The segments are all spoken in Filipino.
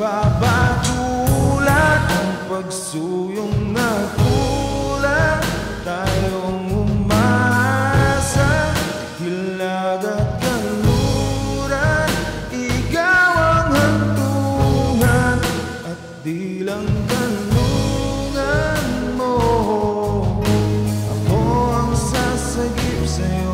papatulad ang pagsuyong nagkulang. Tayong umasa, hilag at kanluran. Ikaw ang hantungan at di lang kanlungan mo. Ako ang sasagip sa'yo.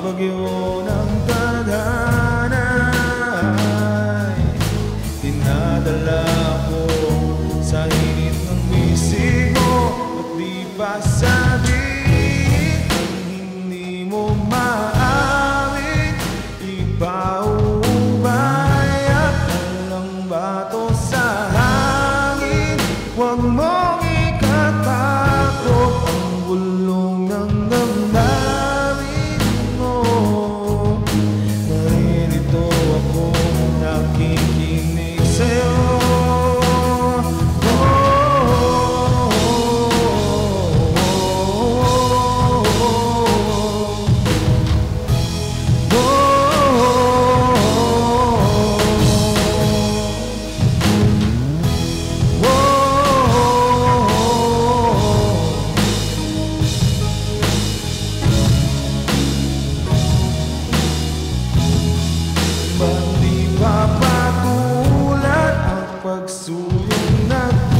Bagyo ng tadhana ay dinadala ko sa init ng bisig mo. At di pa sabihin ang hindi mo maaaring ipaubay at walang bato sa hangin. Huwag mong ikatakot ang bulong ng damdamin. Naririto ako, nakikinig sa'yo. Ba't di papatulad ang pagsuyong nagkulang?